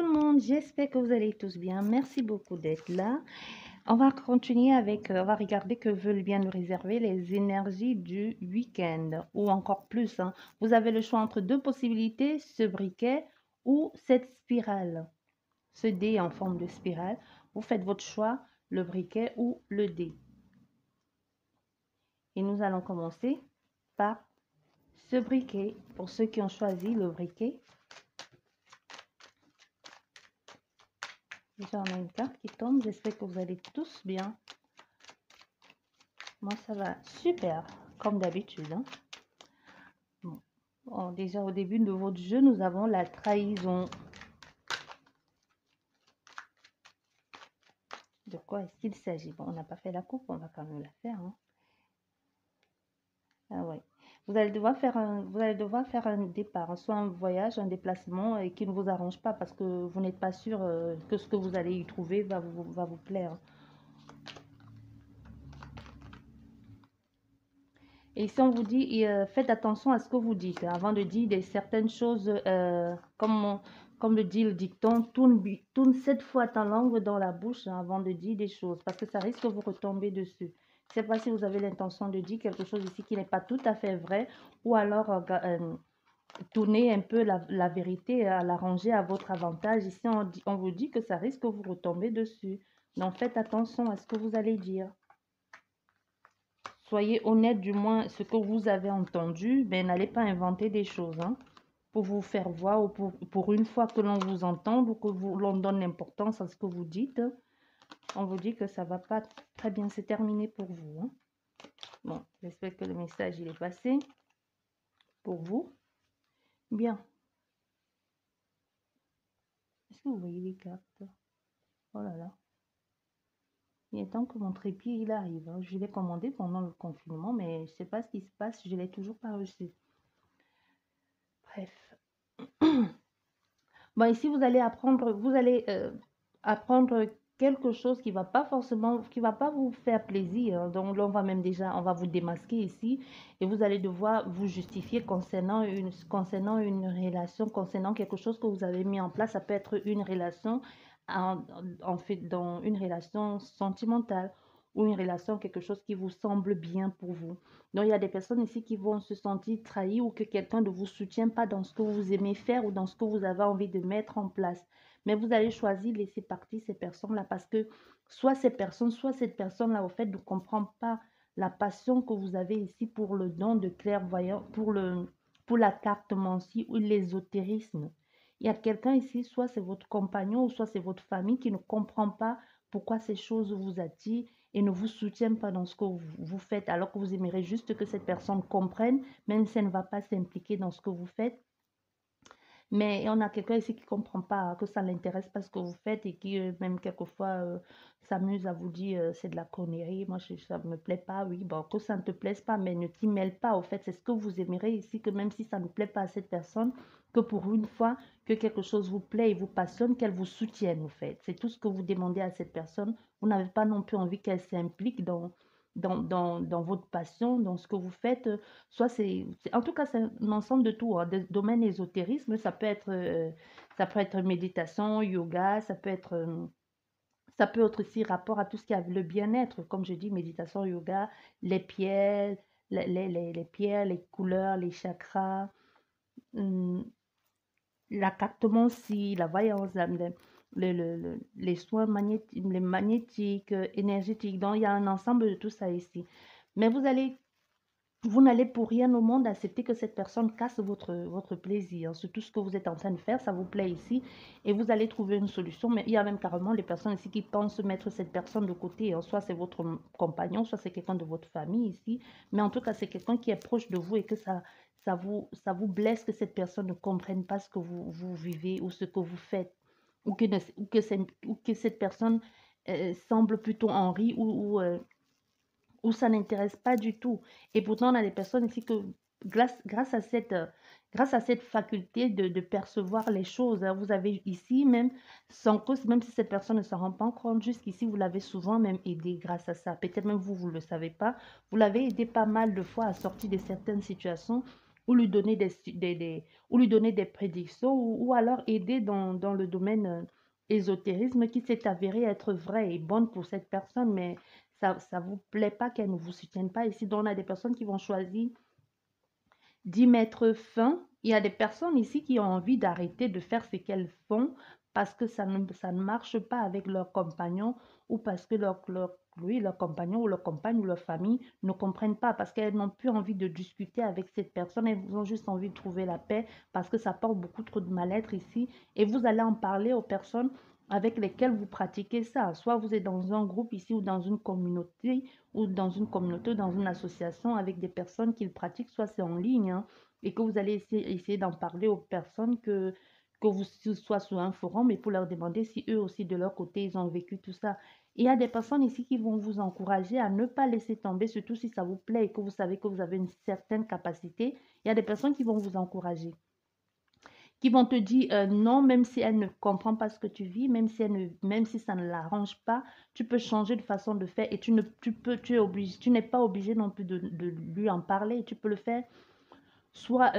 tout le monde, j'espère que vous allez tous bien. Merci beaucoup d'être là. On va continuer avec, on va regarder que veulent bien nous réserver les énergies du week-end ou encore plus, hein. Vous avez le choix entre deux possibilités, ce briquet ou cette spirale, ce dé en forme de spirale. Vous faites votre choix, le briquet ou le dé. Et nous allons commencer par ce briquet. Pour ceux qui ont choisi le briquet, déjà on a une carte qui tombe. J'espère que vous allez tous bien. Moi ça va super, comme d'habitude, hein. Bon, déjà au début de votre jeu, nous avons la trahison. De quoi est-ce qu'il s'agit? Bon, on n'a pas fait la coupe, on va quand même la faire, hein. Ah ouais. Vous allez devoir faire un départ, soit un voyage, un déplacement et qui ne vous arrange pas parce que vous n'êtes pas sûr que ce que vous allez y trouver va vous plaire. Et si on vous dit, faites attention à ce que vous dites, hein, avant de dire certaines choses, comme le dit le dicton, tourne 7 fois ta langue dans la bouche, hein, avant de dire des choses, parce que ça risque de vous retomber dessus. Je ne sais pas si vous avez l'intention de dire quelque chose ici qui n'est pas tout à fait vrai, ou alors tourner un peu la vérité, à l'arranger à votre avantage. Ici, on vous dit que ça risque de vous retomber dessus. Donc, faites attention à ce que vous allez dire. Soyez honnête, du moins, ce que vous avez entendu, mais n'allez pas inventer des choses, hein, pour vous faire voir ou pour une fois que l'on vous entende ou que l'on donne l'importance à ce que vous dites. On vous dit que ça ne va pas très bien se terminer pour vous, hein. Bon, j'espère que le message il est passé pour vous. Bien. Est-ce que vous voyez les cartes? Oh là là. Il est temps que mon trépied il arrive, hein. Je l'ai commandé pendant le confinement, mais je ne sais pas ce qui se passe. Je ne l'ai toujours pas reçu. Bref. Bon, ici, vous allez apprendre quelque chose qui va pas vous faire plaisir, hein. Donc là, on va vous démasquer ici et vous allez devoir vous justifier concernant une relation, concernant quelque chose que vous avez mis en place. Ça peut être une relation, en fait, dans une relation sentimentale ou une relation, quelque chose qui vous semble bien pour vous. Donc, il y a des personnes ici qui vont se sentir trahies ou que quelqu'un ne vous soutient pas dans ce que vous aimez faire ou dans ce que vous avez envie de mettre en place. Mais vous allez choisir de laisser partir ces personnes-là parce que soit cette personne-là, au fait, ne comprend pas la passion que vous avez ici pour le don de clairvoyant, pour la cartomancie ou l'ésotérisme. Il y a quelqu'un ici, soit c'est votre compagnon ou soit c'est votre famille qui ne comprend pas pourquoi ces choses vous attirent et ne vous soutiennent pas dans ce que vous faites, alors que vous aimeriez juste que cette personne comprenne, même si elle ne va pas s'impliquer dans ce que vous faites. Mais on a quelqu'un ici qui ne comprend pas, que ça ne l'intéresse pas ce que vous faites et qui, même quelquefois, s'amuse à vous dire c'est de la connerie, moi ça ne me plaît pas, oui, bon, que ça ne te plaise pas, mais ne t'y mêle pas, au fait, c'est ce que vous aimeriez ici, que même si ça ne plaît pas à cette personne, que pour une fois que quelque chose vous plaît et vous passionne, qu'elle vous soutienne, au fait. C'est tout ce que vous demandez à cette personne. Vous n'avez pas non plus envie qu'elle s'implique dans votre passion, dans ce que vous faites. Soit en tout cas, c'est un ensemble de tout, hein. Des domaines ésotérisme, ça peut être méditation, yoga, ça peut être aussi rapport à tout ce qui a le bien-être, comme je dis, méditation, yoga, les pierres, les pierres, les couleurs, les chakras, la cartomancie, la voyance, les soins magnétiques, les magnétiques, énergétiques. Donc, il y a un ensemble de tout ça ici. Mais vous n'allez pour rien au monde accepter que cette personne casse votre plaisir. Surtout ce que vous êtes en train de faire, ça vous plaît ici et vous allez trouver une solution. Mais il y a même carrément les personnes ici qui pensent mettre cette personne de côté, hein. Soit c'est votre compagnon, soit c'est quelqu'un de votre famille ici. Mais en tout cas, c'est quelqu'un qui est proche de vous et que ça vous blesse que cette personne ne comprenne pas ce que vous vivez ou ce que vous faites. Ou que cette personne semble plutôt en rire ou ça n'intéresse pas du tout. Et pourtant, on a des personnes ici que, grâce à cette faculté de percevoir les choses, hein, vous avez ici même, sans cause, même si cette personne ne s'en rend pas compte, jusqu'ici, vous l'avez souvent même aidé grâce à ça. Peut-être même vous ne le savez pas. Vous l'avez aidé pas mal de fois à sortir de certaines situations ou lui donner ou lui donner des prédictions ou alors aider dans le domaine ésotérisme qui s'est avéré être vrai et bonne pour cette personne, mais ça vous plaît pas qu'elle ne vous soutienne pas ici. Donc, on a des personnes qui vont choisir d'y mettre fin. Il y a des personnes ici qui ont envie d'arrêter de faire ce qu'elles font parce que ça ne marche pas avec leur compagnon ou parce que oui, leur compagnon ou leur compagne ou leur famille ne comprennent pas parce qu'elles n'ont plus envie de discuter avec cette personne. Elles ont juste envie de trouver la paix parce que ça porte beaucoup trop de mal-être ici. Et vous allez en parler aux personnes avec lesquelles vous pratiquez ça. Soit vous êtes dans un groupe ici ou dans une communauté dans une association avec des personnes qui le pratiquent, soit c'est en ligne, hein, et que vous allez essayer d'en parler aux personnes que vous soyez sur un forum et pour leur demander si eux aussi de leur côté ils ont vécu tout ça. Il y a des personnes ici qui vont vous encourager à ne pas laisser tomber, surtout si ça vous plaît et que vous savez que vous avez une certaine capacité. Il y a des personnes qui vont vous encourager, qui vont te dire non, même si elle ne comprend pas ce que tu vis, même si ça ne l'arrange pas, tu peux changer de façon de faire et tu n'es pas obligé non plus de lui en parler. Tu peux le faire soit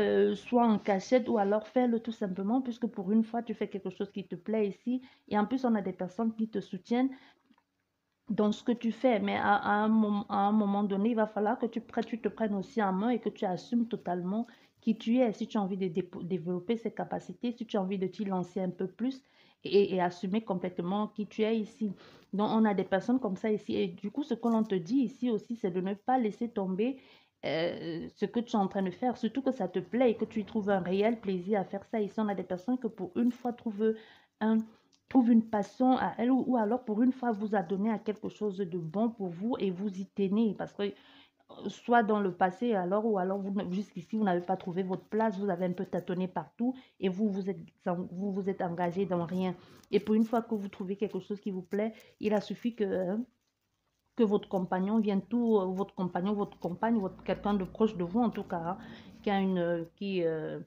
en cachette ou alors faire-le tout simplement, puisque pour une fois, tu fais quelque chose qui te plaît ici. Et en plus, on a des personnes qui te soutiennent dans ce que tu fais, mais à un moment donné, il va falloir que tu te prennes aussi en main et que tu assumes totalement qui tu es. Si tu as envie de développer ces capacités, si tu as envie de t'y lancer un peu plus et assumer complètement qui tu es ici. Donc, on a des personnes comme ça ici. Et du coup, ce que l'on te dit ici aussi, c'est de ne pas laisser tomber ce que tu es en train de faire, surtout que ça te plaît et que tu y trouves un réel plaisir à faire ça. Ici, on a des personnes que pour une fois un trouve une passion à elle ou alors pour une fois vous a donné à quelque chose de bon pour vous et vous y tenez parce que soit dans le passé alors ou alors jusqu'ici vous n'avez pas trouvé votre place, vous avez un peu tâtonné partout et vous êtes engagé dans rien. Et pour une fois que vous trouvez quelque chose qui vous plaît, il a suffi que votre compagnon vienne votre compagnon, votre compagne, quelqu'un de proche de vous en tout cas, hein, qui a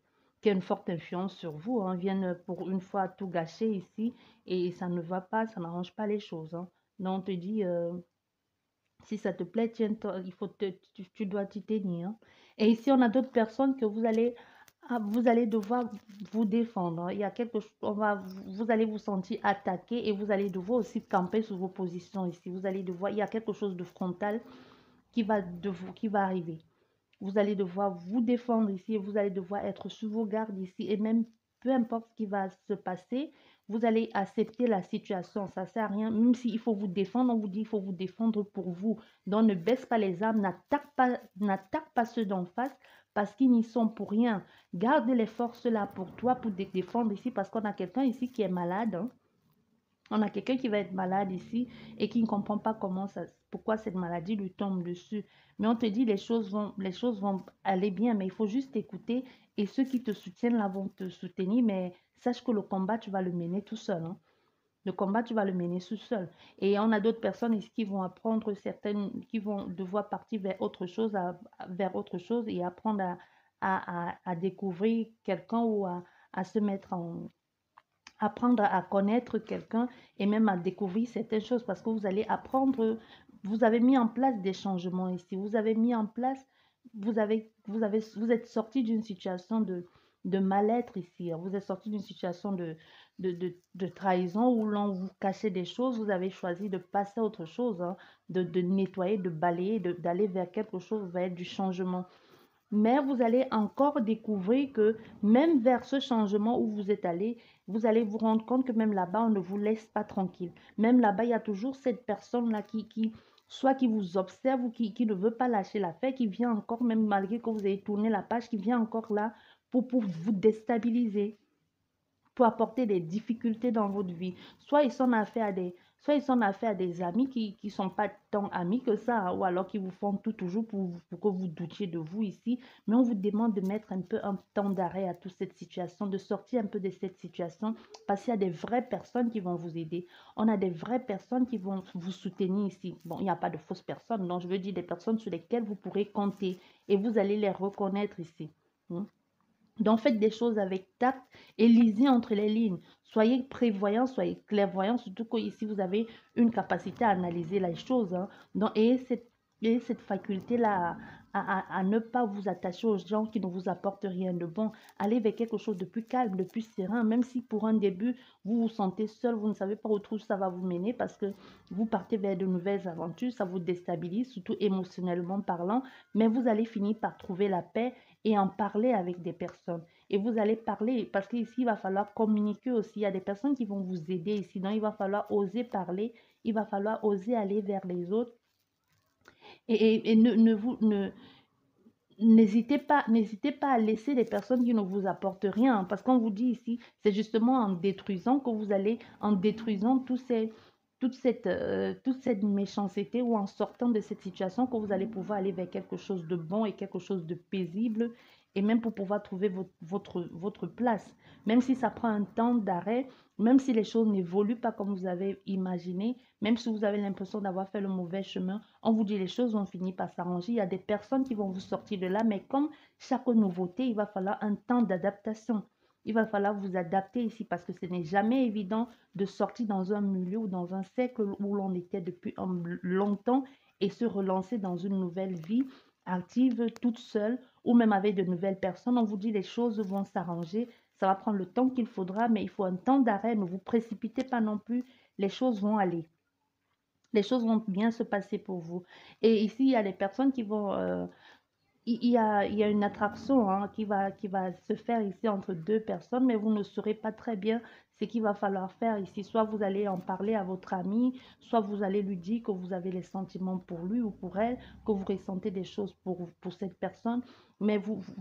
qui a une forte influence sur vous, hein, vienne pour une fois tout gâcher ici et ça ne va pas, ça n'arrange pas les choses. Hein. Donc on te dit, si ça te plaît, tiens, tu dois t'y tenir. Hein. Et ici, on a d'autres personnes que vous allez devoir vous défendre. Hein. Il y a quelque chose, vous allez vous sentir attaqué et vous allez devoir aussi camper sur vos positions ici. Vous allez devoir, il y a quelque chose de frontal qui va arriver. Vous allez devoir vous défendre ici et vous allez devoir être sur vos gardes ici. Et même peu importe ce qui va se passer, vous allez accepter la situation. Ça ne sert à rien. Même s'il faut vous défendre, on vous dit qu'il faut vous défendre pour vous. Donc ne baisse pas les armes, n'attaque pas ceux d'en face parce qu'ils n'y sont pour rien. Garde les forces là pour toi, pour te défendre ici parce qu'on a quelqu'un ici qui est malade. Hein. On a quelqu'un qui va être malade ici et qui ne comprend pas pourquoi cette maladie lui tombe dessus. Mais on te dit les choses vont aller bien, mais il faut juste écouter et ceux qui te soutiennent là vont te soutenir, mais sache que le combat, tu vas le mener tout seul. Hein. Le combat, tu vas le mener tout seul. Et on a d'autres personnes ici qui vont apprendre qui vont devoir partir vers autre chose et apprendre à découvrir quelqu'un ou à se mettre en, apprendre à connaître quelqu'un et même à découvrir certaines choses parce que vous allez apprendre, vous avez mis en place des changements ici, vous avez mis en place, vous êtes sorti d'une situation de mal-être ici, hein. Vous êtes sorti d'une situation de trahison où l'on vous cachait des choses, vous avez choisi de passer à autre chose, hein, de nettoyer, de balayer, d'aller vers quelque chose, vers du changement. Mais vous allez encore découvrir que même vers ce changement où vous êtes allé, vous allez vous rendre compte que même là-bas, on ne vous laisse pas tranquille. Même là-bas, il y a toujours cette personne-là soit qui vous observe ou qui ne veut pas lâcher l'affaire, qui vient encore, même malgré que vous ayez tourné la page, qui vient encore là pour vous déstabiliser, pour apporter des difficultés dans votre vie. Soit ils sont affaire à des amis qui ne sont pas tant amis que ça, hein, ou alors qui vous font tout toujours pour que vous doutiez de vous ici. Mais on vous demande de mettre un peu un temps d'arrêt à toute cette situation, de sortir un peu de cette situation, parce qu'il y a des vraies personnes qui vont vous aider. On a des vraies personnes qui vont vous soutenir ici. Bon, il n'y a pas de fausses personnes, donc je veux dire des personnes sur lesquelles vous pourrez compter et vous allez les reconnaître ici. Hein. Donc, faites des choses avec tact et lisez entre les lignes. Soyez prévoyants, soyez clairvoyants, surtout qu'ici, vous avez une capacité à analyser les choses. Hein. Donc, ayez cette faculté-là à ne pas vous attacher aux gens qui ne vous apportent rien de bon. Allez vers quelque chose de plus calme, de plus serein, même si pour un début, vous vous sentez seul, vous ne savez pas où ça va vous mener parce que vous partez vers de nouvelles aventures, ça vous déstabilise, surtout émotionnellement parlant, mais vous allez finir par trouver la paix et en parler avec des personnes. Et vous allez parler, parce qu'ici, il va falloir communiquer aussi. Il y a des personnes qui vont vous aider ici, donc il va falloir oser parler, il va falloir oser aller vers les autres et n'hésitez pas à laisser les personnes qui ne vous apportent rien, parce qu'on vous dit ici, c'est justement en détruisant que vous allez, en détruisant toute cette méchanceté ou en sortant de cette situation que vous allez pouvoir aller vers quelque chose de bon et quelque chose de paisible et même pour pouvoir trouver votre place. Même si ça prend un temps d'arrêt, même si les choses n'évoluent pas comme vous avez imaginé, même si vous avez l'impression d'avoir fait le mauvais chemin, on vous dit les choses vont finir par s'arranger. Il y a des personnes qui vont vous sortir de là, mais comme chaque nouveauté, il va falloir un temps d'adaptation. Il va falloir vous adapter ici parce que ce n'est jamais évident de sortir dans un milieu ou dans un cercle où l'on était depuis longtemps et se relancer dans une nouvelle vie active, toute seule ou même avec de nouvelles personnes. On vous dit les choses vont s'arranger. Ça va prendre le temps qu'il faudra, mais il faut un temps d'arrêt. Ne vous précipitez pas non plus. Les choses vont aller. Les choses vont bien se passer pour vous. Et ici, il y a des personnes qui vont il y a une attraction hein, qui va se faire ici entre deux personnes, mais vous ne saurez pas très bien ce qu'il va falloir faire ici. Soit vous allez en parler à votre ami, soit vous allez lui dire que vous avez les sentiments pour lui ou pour elle, que vous ressentez des choses pour cette personne, mais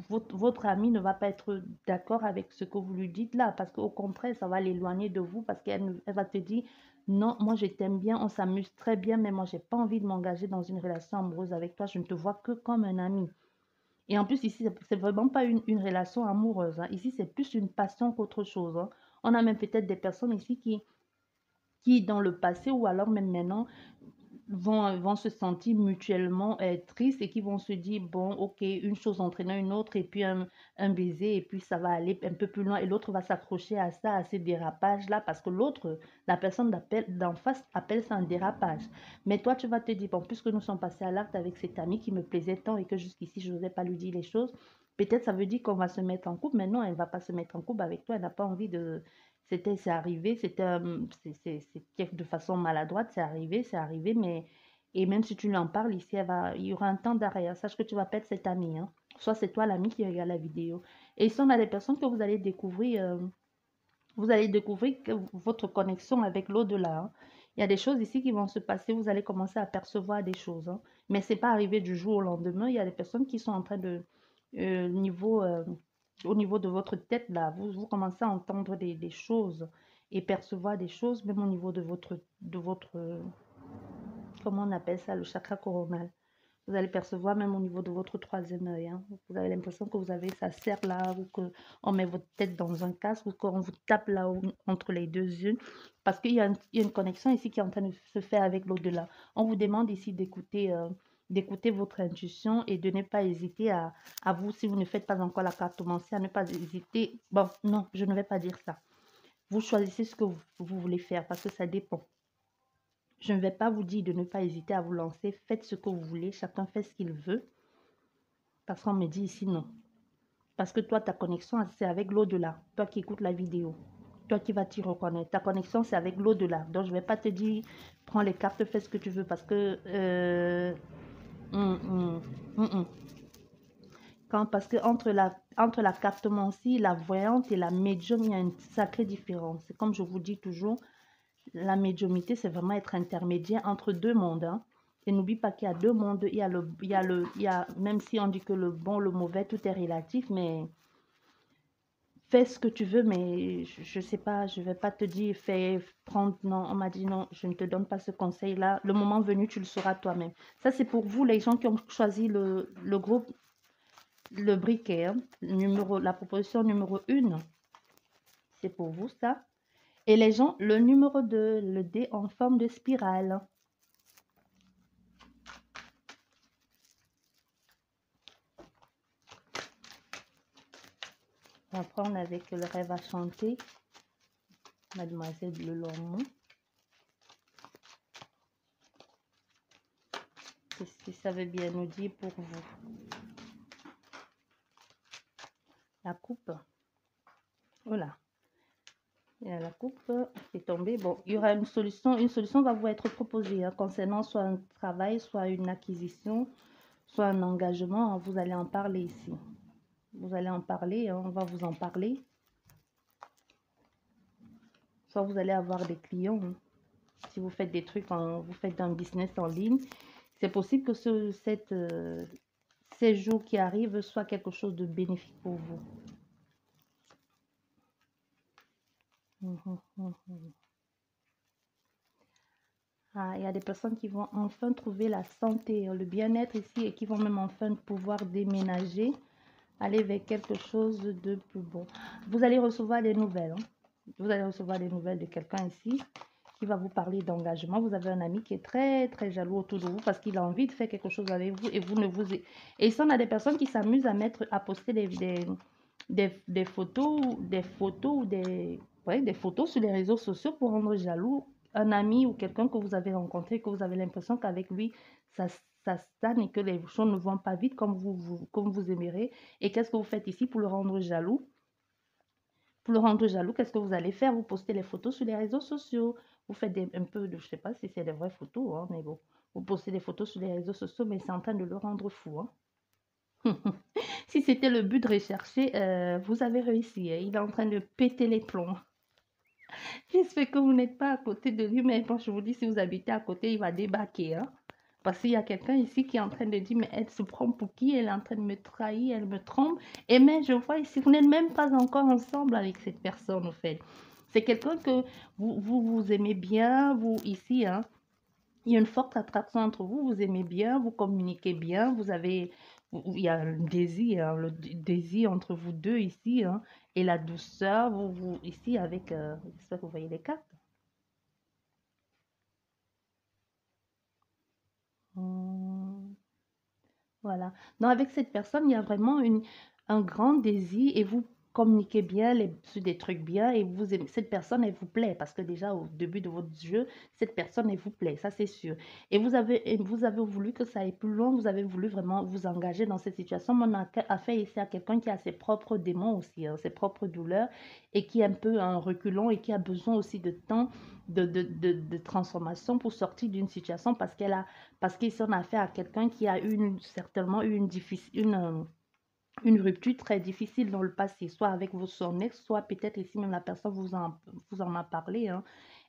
votre ami ne va pas être d'accord avec ce que vous lui dites là, parce qu'au contraire, ça va l'éloigner de vous, parce elle va te dire, non, moi je t'aime bien, on s'amuse très bien, mais moi j'ai pas envie de m'engager dans une relation amoureuse avec toi, je ne te vois que comme un ami. Et en plus, ici, c'est vraiment pas une relation amoureuse, hein. Ici, c'est plus une passion qu'autre chose, hein. On a même peut-être des personnes ici qui, dans le passé ou alors même maintenant, vont se sentir mutuellement tristes et qui vont se dire, bon, ok, une chose entraînant une autre et puis un baiser et puis ça va aller un peu plus loin et l'autre va s'accrocher à ça, à ces dérapages-là parce que l'autre, la personne d'en face appelle ça un dérapage. Mais toi, tu vas te dire, bon, puisque nous sommes passés à l'acte avec cet ami qui me plaisait tant et que jusqu'ici, je n'osais pas lui dire les choses, peut-être ça veut dire qu'on va se mettre en couple, mais non, elle ne va pas se mettre en couple avec toi, elle n'a pas envie de... C'est arrivé, c'est de façon maladroite, c'est arrivé, mais et même si tu lui en parles ici, il y aura un temps d'arrêt, hein. Sache que tu vas perdre cet ami, hein. Soit c'est toi l'ami qui regarde la vidéo. Et ici, on a des personnes que vous allez découvrir que votre connexion avec l'au-delà, hein. Il y a des choses ici qui vont se passer, vous allez commencer à percevoir des choses, hein. Mais ce n'est pas arrivé du jour au lendemain. Il y a des personnes qui sont en train de, euh, niveau, euh, au niveau de votre tête, là, vous commencez à entendre des choses et percevoir des choses, même au niveau de votre, comment on appelle ça, le chakra coronal. Vous allez percevoir même au niveau de votre troisième œil, hein. Vous avez l'impression que vous avez ça serre là, ou qu'on met votre tête dans un casque, ou qu'on vous tape là entre les deux yeux. Parce qu'il y a une connexion ici qui est en train de se faire avec l'au-delà. On vous demande ici d'écouter votre intuition et de ne pas hésiter à vous, si vous ne faites pas encore la cartomancie, à ne pas hésiter. Bon, non, je ne vais pas dire ça. Vous choisissez ce que vous voulez faire parce que ça dépend. Je ne vais pas vous dire de ne pas hésiter à vous lancer. Faites ce que vous voulez. Chacun fait ce qu'il veut. Parce qu'on me dit ici non. Parce que toi, ta connexion, c'est avec l'au-delà. Toi qui écoutes la vidéo. Toi qui vas t'y reconnaître. Ta connexion, c'est avec l'au-delà. Donc, je ne vais pas te dire, prends les cartes, fais ce que tu veux. Parce que... parce que entre la cartomancie, la voyante et la médium, il y a une sacrée différence. C'est comme je vous dis toujours, la médiumité, c'est vraiment être intermédiaire entre deux mondes, hein. Et n'oublie pas qu'il y a deux mondes. Même si on dit que le bon, le mauvais, tout est relatif, mais fais ce que tu veux, mais je ne sais pas, je ne vais pas te dire, prendre, non, on m'a dit non, je ne te donne pas ce conseil-là. Le moment venu, tu le sauras toi-même. Ça, c'est pour vous, les gens qui ont choisi le groupe, le briquet, hein, la proposition numéro 1. C'est pour vous, ça. Et les gens, le numéro 2, le dé en forme de spirale. On va prendre avec le rêve à chanter, Mademoiselle Le Lormont. Qu'est-ce que ça veut bien nous dire pour vous? La coupe. Voilà. Il y a la coupe qui est tombée. Bon, il y aura une solution. Une solution va vous être proposée hein, concernant soit un travail, soit une acquisition, soit un engagement. Vous allez en parler ici. Vous allez en parler, hein, on va vous en parler. Soit vous allez avoir des clients. Hein. Si vous faites des trucs, vous faites un business en ligne, c'est possible que ces jours qui arrivent soient quelque chose de bénéfique pour vous. Ah, il y a des personnes qui vont enfin trouver la santé, le bien-être ici et qui vont même enfin pouvoir déménager, aller vers quelque chose de plus bon. Vous allez recevoir des nouvelles. Hein. Vous allez recevoir des nouvelles de quelqu'un ici qui va vous parler d'engagement. Vous avez un ami qui est très, très jaloux autour de vous parce qu'il a envie de faire quelque chose avec vous et vous ne vous... Et ça, on a des personnes qui s'amusent à poster des photos ou des photos sur les réseaux sociaux pour rendre jaloux un ami ou quelqu'un que vous avez rencontré, que vous avez l'impression qu'avec lui, ça stagne et que les choses ne vont pas vite comme vous aimeriez. Et qu'est-ce que vous faites ici pour le rendre jaloux? Pour le rendre jaloux, qu'est-ce que vous allez faire? Vous postez les photos sur les réseaux sociaux. Vous faites un peu de, je ne sais pas si c'est des vraies photos, hein, mais bon. Vous postez des photos sur les réseaux sociaux, mais c'est en train de le rendre fou. Hein. Si c'était le but de rechercher, vous avez réussi. Hein. Il est en train de péter les plombs. J'espère que vous n'êtes pas à côté de lui, mais bon, je vous dis, si vous habitez à côté, il va débarquer. Hein. Parce qu'il y a quelqu'un ici qui est en train de dire, mais elle se prend pour qui? Elle est en train de me trahir, elle me trompe. Et mais je vois ici, vous n'êtes même pas encore ensemble avec cette personne, en fait. C'est quelqu'un que vous aimez bien, vous ici, hein. Il y a une forte attraction entre vous, vous aimez bien, vous communiquez bien, il y a un désir, hein, le désir entre vous deux ici, hein, et la douceur, ici avec, j'espère que vous voyez les cartes. Voilà. Donc, avec cette personne, il y a vraiment un grand désir et vous communiquez bien sur des trucs bien et cette personne, elle vous plaît parce que déjà au début de votre jeu, cette personne, elle vous plaît, ça c'est sûr. Et vous avez voulu que ça aille plus loin, vous avez voulu vraiment vous engager dans cette situation. Mais on a affaire ici à quelqu'un qui a ses propres démons aussi, hein, ses propres douleurs et qui est un peu en reculant et qui a besoin aussi de temps de transformation pour sortir d'une situation parce qu'ils sont affaire à quelqu'un qui a certainement eu une rupture très difficile dans le passé, soit avec son ex, soit peut-être ici même la personne vous en a parlé, hein,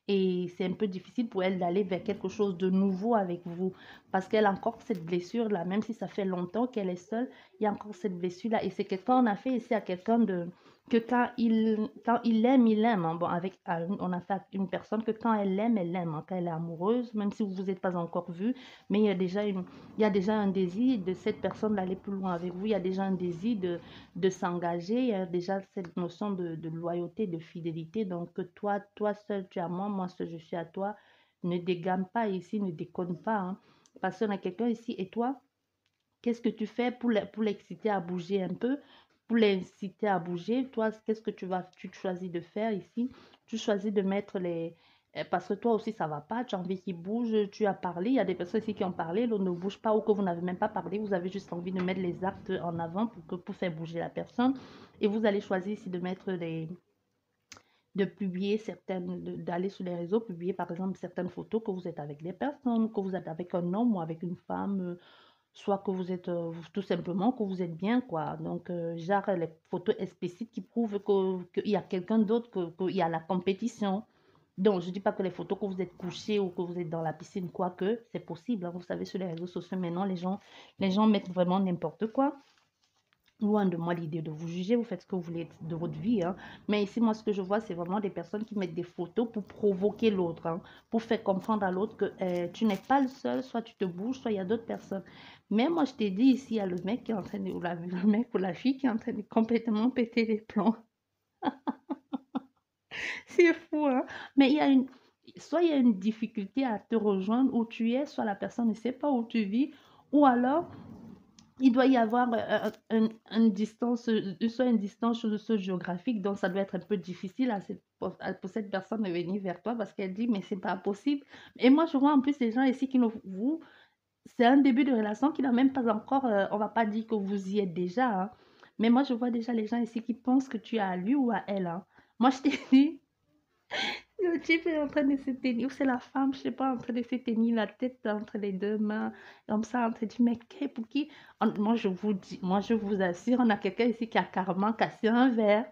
et c'est un peu difficile pour elle d'aller vers quelque chose de nouveau avec vous parce qu'elle a encore cette blessure-là, même si ça fait longtemps qu'elle est seule, il y a encore cette blessure-là. Et c'est quelqu'un, on a fait ici à quelqu'un que quand il aime. Hein. Bon, on a fait à une personne que quand elle aime, elle aime. Hein. Quand elle est amoureuse, même si vous vous êtes pas encore vu, mais il y a déjà un désir de cette personne d'aller plus loin avec vous. Il y a déjà un désir de s'engager. Il y a déjà cette notion de loyauté, de fidélité. Donc, que toi seul, tu es à moi, moi seul, je suis à toi. Ne dégame pas ici, ne déconne pas. Hein. Parce qu'on a quelqu'un ici. Et toi, qu'est-ce que tu fais pour l'exciter à bouger un peu? Pour l'inciter à bouger, toi, qu'est-ce que tu choisis de faire ici? Tu choisis de mettre parce que toi aussi, ça va pas, tu as envie qu'il bouge, tu as parlé, il y a des personnes ici qui ont parlé, l'autre ne bouge pas ou que vous n'avez même pas parlé, vous avez juste envie de mettre les actes en avant pour faire bouger la personne. Et vous allez choisir ici de mettre de publier d'aller sur les réseaux, publier par exemple certaines photos que vous êtes avec des personnes, que vous êtes avec un homme ou avec une femme, soit que vous êtes tout simplement que vous êtes bien, quoi. Donc, genre les photos explicites qui prouvent qu'il y a quelqu'un d'autre, qu'il y a la compétition. Donc, je ne dis pas que les photos que vous êtes couché ou que vous êtes dans la piscine, quoique, c'est possible. Hein. Vous savez, sur les réseaux sociaux, maintenant, les gens mettent vraiment n'importe quoi. Loin de moi l'idée de vous juger, vous faites ce que vous voulez de votre vie. Hein. Mais ici, moi, ce que je vois, c'est vraiment des personnes qui mettent des photos pour provoquer l'autre, hein, pour faire comprendre à l'autre que tu n'es pas le seul, soit tu te bouges, soit il y a d'autres personnes. Mais moi, je t'ai dit ici, il y a le mec qui est en train de, ou le mec ou la fille qui est en train de complètement péter les plombs. C'est fou, hein? Mais soit il y a une difficulté à te rejoindre où tu es, soit la personne ne sait pas où tu vis, ou alors il doit y avoir une distance, soit une distance géographique, donc ça doit être un peu difficile pour cette personne de venir vers toi parce qu'elle dit, mais c'est pas possible. Et moi, je vois en plus les gens ici qui ne c'est un début de relation qui n'a même pas encore, on va pas dire que vous y êtes déjà, hein. Mais moi, je vois déjà les gens ici qui pensent que tu es à lui ou à elle, hein. Moi, je t'ai dit, le type est en train de se tenir, ou c'est la femme, je sais pas, en train de se tenir la tête entre les deux mains, comme ça, en train de dire, mais pour qui? Moi, je vous dis, moi, je vous assure, on a quelqu'un ici qui a carrément cassé un verre,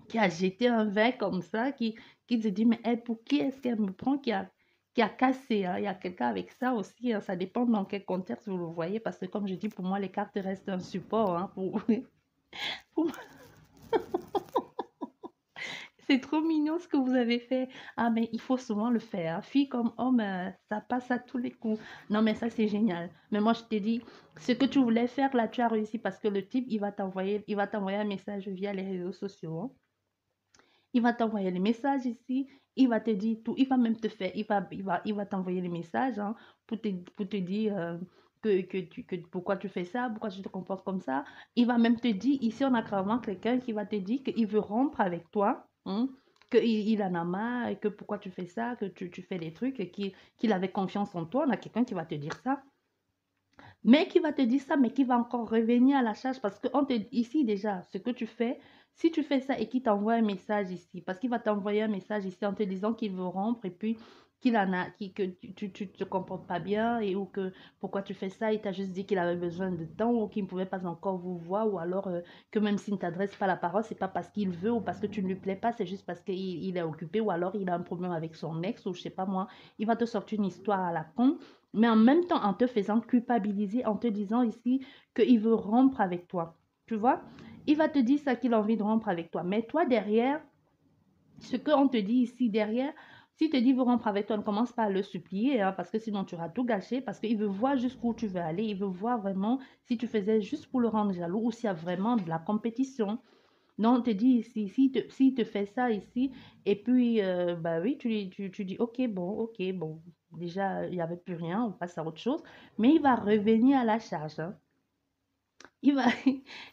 qui a jeté un verre comme ça, qui se dit, mais elle, pour qui est-ce qu'elle me prend, qui a cassé, hein? Il y a quelqu'un avec ça aussi, hein. Ça dépend dans quel contexte vous le voyez, parce que comme je dis, pour moi, les cartes restent un support, hein, pour C'est trop mignon ce que vous avez fait. Ah, mais il faut souvent le faire, hein. Fille comme homme, ça passe à tous les coups. Non, mais ça, c'est génial. Mais moi, je t'ai dit, ce que tu voulais faire, là, tu as réussi parce que le type, il va t'envoyer un message via les réseaux sociaux, hein. Il va t'envoyer les messages ici. Il va te dire tout. Il va même te faire, il va t'envoyer les messages, hein, pour te dire pourquoi tu fais ça, pourquoi tu te comportes comme ça. Il va même te dire, ici, on a carrément quelqu'un qui va te dire qu'il veut rompre avec toi, hein, qu'il en a marre, et que pourquoi tu fais ça, que tu fais des trucs, et qu'il avait confiance en toi. On a quelqu'un qui va te dire ça. Mais qui va te dire ça, mais qui va encore revenir à la charge parce que ici déjà, ce que tu fais, si tu fais ça et qu'il t'envoie un message ici, parce qu'il va t'envoyer un message ici en te disant qu'il veut rompre et puis qu'il en a, que tu te comportes pas bien et ou que pourquoi tu fais ça, il t'a juste dit qu'il avait besoin de temps ou qu'il ne pouvait pas encore vous voir ou alors que même s'il ne t'adresse pas la parole, c'est pas parce qu'il veut ou parce que tu ne lui plais pas, c'est juste parce qu'il est occupé ou alors il a un problème avec son ex ou je sais pas moi, il va te sortir une histoire à la con mais en même temps en te faisant culpabiliser, en te disant ici qu'il veut rompre avec toi. Tu vois? Il va te dire ça qu'il a envie de rompre avec toi. Mais toi, derrière, ce qu'on te dit ici derrière, s'il te dit veut rompre avec toi, ne commence pas à le supplier, hein, parce que sinon tu auras tout gâché, parce qu'il veut voir jusqu'où tu veux aller, il veut voir vraiment si tu faisais juste pour le rendre jaloux ou s'il y a vraiment de la compétition. Non, on te dit ici, s'il te fait ça ici, et puis, bah oui, tu dis, ok, bon, déjà, il n'y avait plus rien, on passe à autre chose, mais il va revenir à la charge, hein. Il va,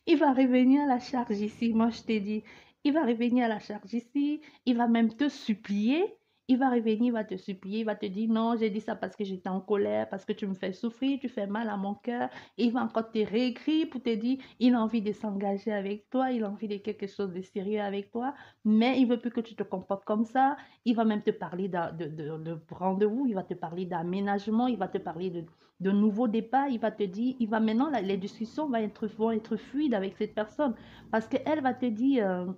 il va revenir à la charge ici, moi je t'ai dit, il va revenir à la charge ici, il va même te supplier, il va revenir, il va te supplier, il va te dire, non, j'ai dit ça parce que j'étais en colère, parce que tu me fais souffrir, tu fais mal à mon cœur, et il va encore te réécrire pour te dire, il a envie de s'engager avec toi, il a envie de quelque chose de sérieux avec toi, mais il veut plus que tu te comportes comme ça, il va même te parler de rendez-vous, il va te parler d'aménagement, il va te parler de nouveaux départs, il va te dire, il va maintenant, les discussions vont être fluides avec cette personne parce qu'elle va te dire,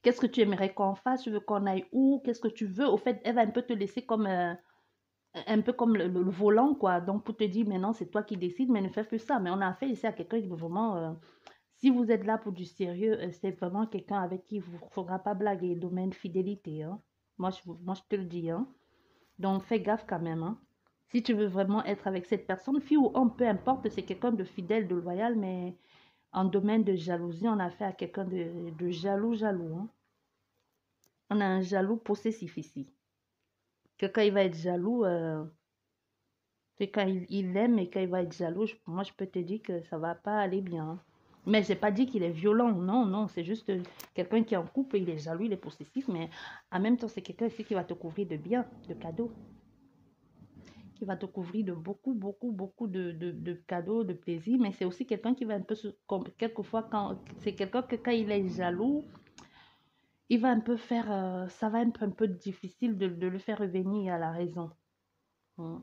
qu'est-ce que tu aimerais qu'on fasse, tu veux qu'on aille où, qu'est-ce que tu veux. Au fait, elle va un peu te laisser comme, un peu comme le volant, quoi. Donc, pour te dire, maintenant, c'est toi qui décides, mais ne fais plus ça. Mais on a affaire ici à quelqu'un qui veut vraiment, si vous êtes là pour du sérieux, c'est vraiment quelqu'un avec qui il ne faudra pas blaguer, domaine fidélité, hein. Moi, je te le dis, hein. Donc, fais gaffe quand même, hein. Si tu veux vraiment être avec cette personne, fille ou homme, peu importe, c'est quelqu'un de fidèle, de loyal, mais en domaine de jalousie, on a affaire à quelqu'un de jaloux, hein. On a un jaloux possessif ici. Quelqu'un, il va être jaloux, c'est quand il aime et quand il va être jaloux, moi, je peux te dire que ça va pas aller bien, hein. Mais je n'ai pas dit qu'il est violent, non, non, c'est juste quelqu'un qui est en couple, il est jaloux, il est possessif, mais en même temps, c'est quelqu'un ici qui va te couvrir de bien, de cadeaux. Qui va te couvrir de beaucoup, beaucoup, beaucoup de cadeaux, de plaisir, mais c'est aussi quelqu'un qui va un peu quelquefois, c'est quelqu'un que quand il est jaloux, il va un peu faire, ça va être un peu difficile de le faire revenir à la raison. Mm.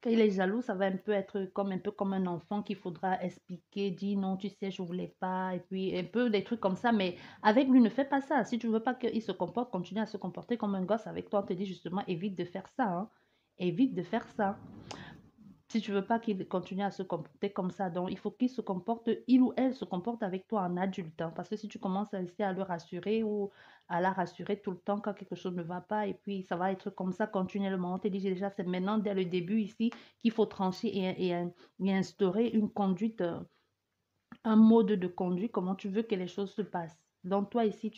Quand il est jaloux, ça va un peu comme un enfant qu'il faudra expliquer, dire non, tu sais, je voulais pas, et puis un peu des trucs comme ça, mais avec lui, ne fais pas ça. Si tu veux pas qu'il se comporte, continue à se comporter comme un gosse avec toi, on te dit justement, évite de faire ça, hein. Évite de faire ça. Si tu veux pas qu'il continue à se comporter comme ça, donc il faut qu'il se comporte, il ou elle se comporte avec toi en adulte, hein, parce que si tu commences à essayer à le rassurer ou à la rassurer tout le temps quand quelque chose ne va pas, et puis ça va être comme ça continuellement. On te dit déjà, c'est maintenant dès le début ici qu'il faut trancher et instaurer une conduite, un mode de conduite, comment tu veux que les choses se passent. Donc toi ici,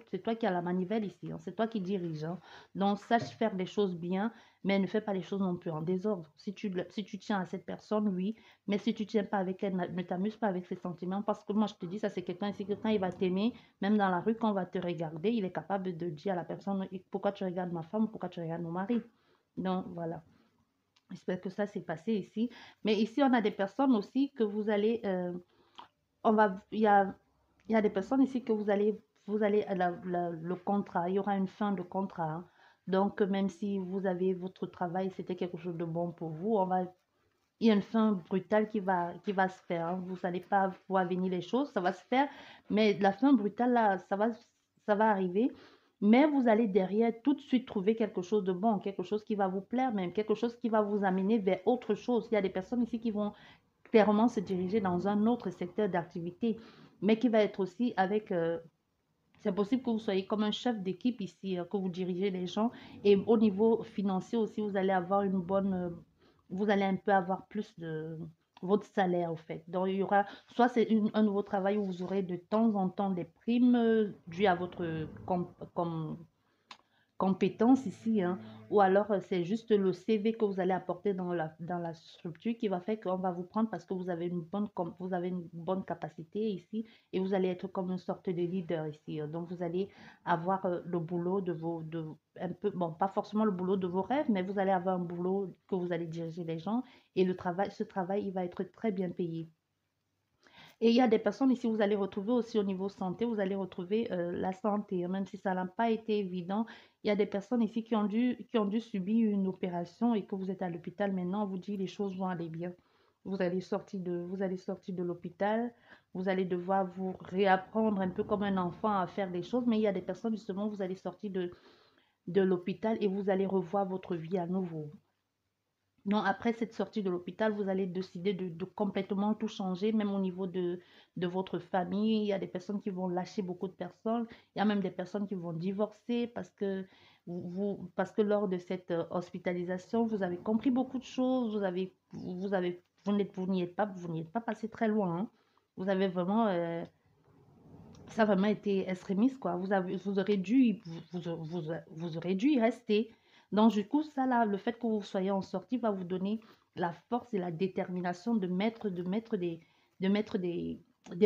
c'est toi qui as la manivelle ici, hein, c'est toi qui dirige, hein. Donc sache faire les choses bien, mais ne fais pas les choses non plus en désordre. Si tu tiens à cette personne, oui, mais si tu tiens pas avec elle, ne t'amuse pas avec ses sentiments, parce que moi je te dis, ça c'est quelqu'un ici que quand il va t'aimer, même dans la rue, quand on va te regarder, il est capable de dire à la personne, pourquoi tu regardes ma femme, pourquoi tu regardes mon mari. Donc voilà. J'espère que ça s'est passé ici. Mais ici, on a des personnes aussi que vous allez, on va, il y a des personnes ici que vous allez, le contrat, il y aura une fin de contrat, hein. Donc, même si vous avez votre travail, c'était quelque chose de bon pour vous, il y a une fin brutale qui va se faire, hein. Vous n'allez pas voir venir les choses, ça va se faire, mais la fin brutale, là, ça va arriver. Mais vous allez derrière tout de suite trouver quelque chose de bon, quelque chose qui va vous plaire, même quelque chose qui va vous amener vers autre chose. Il y a des personnes ici qui vont clairement se diriger dans un autre secteur d'activité, mais qui va être aussi avec... c'est possible que vous soyez comme un chef d'équipe ici, que vous dirigez les gens. Et au niveau financier aussi, vous allez avoir une bonne... vous allez un peu avoir plus de votre salaire, au fait. Donc, il y aura... Soit c'est un nouveau travail où vous aurez de temps en temps des primes dues à votre compétences ici, hein, ou alors c'est juste le CV que vous allez apporter dans la structure qui va faire qu'on va vous prendre parce que vous avez une bonne capacité ici et vous allez être comme une sorte de leader ici, hein. Donc vous allez avoir le boulot un peu, bon, pas forcément le boulot de vos rêves, mais vous allez avoir un boulot que vous allez diriger les gens et ce travail, il va être très bien payé. Et il y a des personnes ici, vous allez retrouver aussi au niveau santé, vous allez retrouver la santé, hein, même si ça n'a pas été évident. Il y a des personnes ici qui ont dû subir une opération et que vous êtes à l'hôpital maintenant, on vous dit les choses vont aller bien. Vous allez sortir de l'hôpital, vous allez devoir vous réapprendre un peu comme un enfant à faire des choses, mais il y a des personnes justement, vous allez sortir de l'hôpital et vous allez revoir votre vie à nouveau. Non, après cette sortie de l'hôpital, vous allez décider de complètement tout changer, même au niveau de votre famille. Il y a des personnes qui vont lâcher beaucoup de personnes. Il y a même des personnes qui vont divorcer parce que lors de cette hospitalisation, vous avez compris beaucoup de choses. Vous n'y êtes pas passé très loin, hein. Vous avez vraiment, ça a vraiment été extrémiste, quoi. Vous aurez dû y rester. Donc, du coup, ça, là, le fait que vous soyez en sortie va vous donner la force et la détermination de mettre des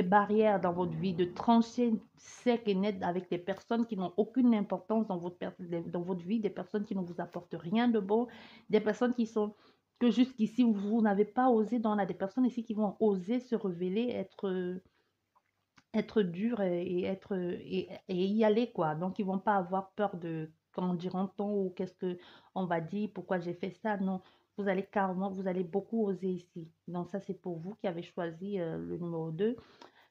barrières dans votre vie, de trancher sec et net avec des personnes qui n'ont aucune importance dans votre vie, des personnes qui ne vous apportent rien de bon, des personnes que jusqu'ici, vous n'avez pas osé. Donc, on a des personnes ici qui vont oser se révéler, être dur et y aller, quoi. Donc, ils vont pas avoir peur de comment diront-on ou qu'est-ce que on va dire, pourquoi j'ai fait ça. Non, vous allez beaucoup oser ici. Donc, ça, c'est pour vous qui avez choisi le numéro 2.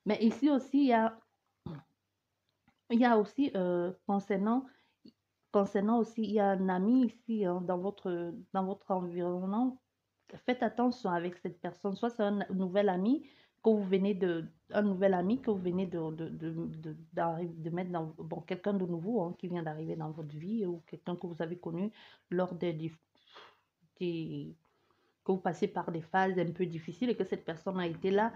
Mais ici aussi, il y a aussi, concernant aussi, il y a un ami ici, hein, dans votre environnement. Faites attention avec cette personne. Soit c'est un nouvel ami que vous venez de mettre dans, bon, quelqu'un de nouveau, hein, qui vient d'arriver dans votre vie ou quelqu'un que vous avez connu lors des- que vous passez par des phases un peu difficiles et que cette personne a été là.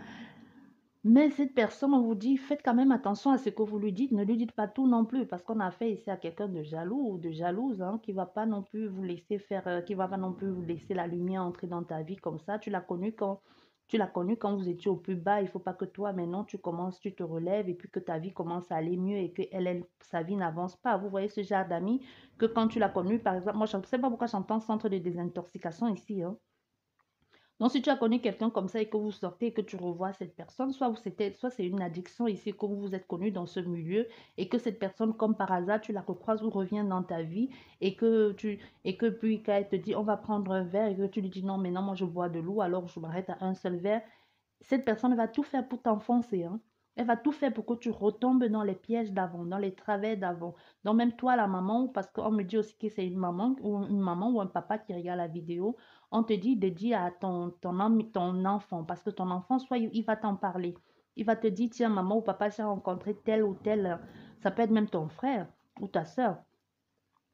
Mais cette personne, on vous dit, faites quand même attention à ce que vous lui dites. Ne lui dites pas tout non plus, parce qu'on a fait ici à quelqu'un de jaloux ou de jalouse, hein, qui va pas non plus vous laisser faire, qui va pas non plus vous laisser la lumière entrer dans ta vie comme ça. Tu l'as connu quand vous étiez au plus bas. Il faut pas que toi, maintenant, tu te relèves et puis que ta vie commence à aller mieux et que sa vie n'avance pas. Vous voyez ce genre d'amis que quand tu l'as connu, par exemple, moi, je ne sais pas pourquoi j'entends centre de désintoxication ici, hein. Donc, si tu as connu quelqu'un comme ça et que vous sortez et que tu revois cette personne, soit c'est une addiction ici, que vous vous êtes connu dans ce milieu et que cette personne, comme par hasard, tu la recroises ou revient dans ta vie et que puis quand elle te dit on va prendre un verre et que tu lui dis non, mais non, moi je bois de l'eau, alors je m'arrête à un seul verre, cette personne va tout faire pour t'enfoncer, hein. Elle va tout faire pour que tu retombes dans les pièges d'avant, dans les travers d'avant. Donc même toi, la maman, parce qu'on me dit aussi que c'est une maman ou un papa qui regarde la vidéo, on te dit de dire à ton enfant, parce que ton enfant, soit il va t'en parler. Il va te dire, tiens, maman ou papa, j'ai rencontré tel ou tel, ça peut être même ton frère ou ta soeur.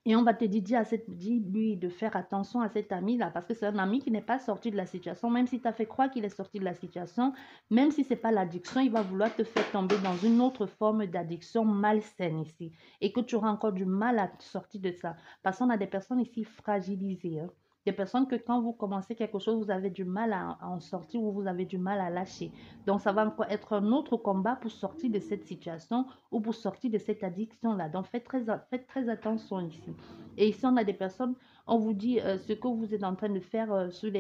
Et on va te dire, dis-lui de faire attention à cet ami-là, parce que c'est un ami qui n'est pas sorti de la situation, même si tu as fait croire qu'il est sorti de la situation, même si ce n'est pas l'addiction, il va vouloir te faire tomber dans une autre forme d'addiction malsaine ici, et que tu auras encore du mal à te sortir de ça, parce qu'on a des personnes ici fragilisées, hein. Des personnes que quand vous commencez quelque chose, vous avez du mal à en sortir ou vous avez du mal à lâcher. Donc, ça va encore être un autre combat pour sortir de cette situation ou pour sortir de cette addiction-là. Donc, faites très attention ici. Et ici, on a des personnes, on vous dit ce que vous êtes en train de faire sur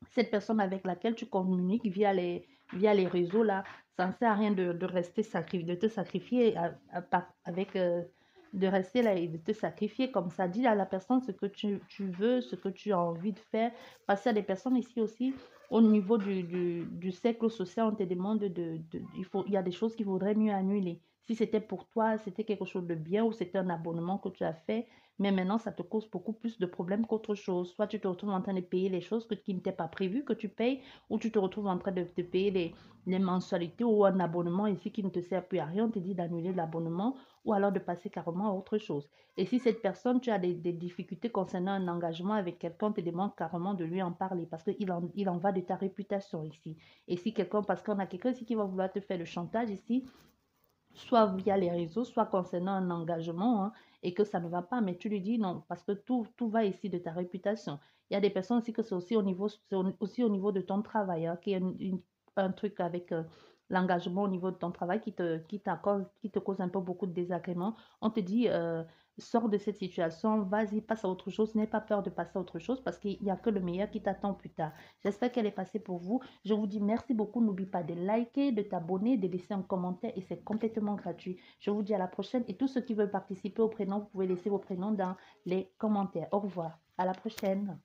cette personne avec laquelle tu communiques via les réseaux là, ça ne sert à rien de rester sacrifié, de te sacrifier avec de rester là et de te sacrifier comme ça. Dis à la personne ce que tu veux, ce que tu as envie de faire. Parce qu'il y a des personnes ici aussi, au niveau du cercle social, on te demande il y a des choses qu'il vaudrait mieux annuler. Si c'était pour toi, c'était quelque chose de bien ou c'était un abonnement que tu as fait, mais maintenant, ça te cause beaucoup plus de problèmes qu'autre chose. Soit tu te retrouves en train de payer les choses qui n'étaient pas prévues que tu payes, ou tu te retrouves en train de payer les mensualités ou un abonnement ici qui ne te sert plus à rien. On te dit d'annuler l'abonnement ou alors de passer carrément à autre chose. Et si cette personne, tu as des difficultés concernant un engagement avec quelqu'un, on te demande carrément de lui en parler parce qu'il en va de ta réputation ici. Et si quelqu'un, parce qu'on a quelqu'un ici qui va vouloir te faire le chantage ici, soit via les réseaux, soit concernant un engagement, hein, et que ça ne va pas, mais tu lui dis non, parce que tout va ici de ta réputation. Il y a des personnes aussi que c'est aussi aussi au niveau de ton travail, hein, qui est un truc avec l'engagement au niveau de ton travail qui te cause un peu beaucoup de désagréments. On te dit, sors de cette situation, vas-y, passe à autre chose, n'aie pas peur de passer à autre chose parce qu'il n'y a que le meilleur qui t'attend plus tard. J'espère qu'elle est passée pour vous. Je vous dis merci beaucoup. N'oublie pas de liker, de t'abonner, de laisser un commentaire et c'est complètement gratuit. Je vous dis à la prochaine et tous ceux qui veulent participer au prénom, vous pouvez laisser vos prénoms dans les commentaires. Au revoir. À la prochaine.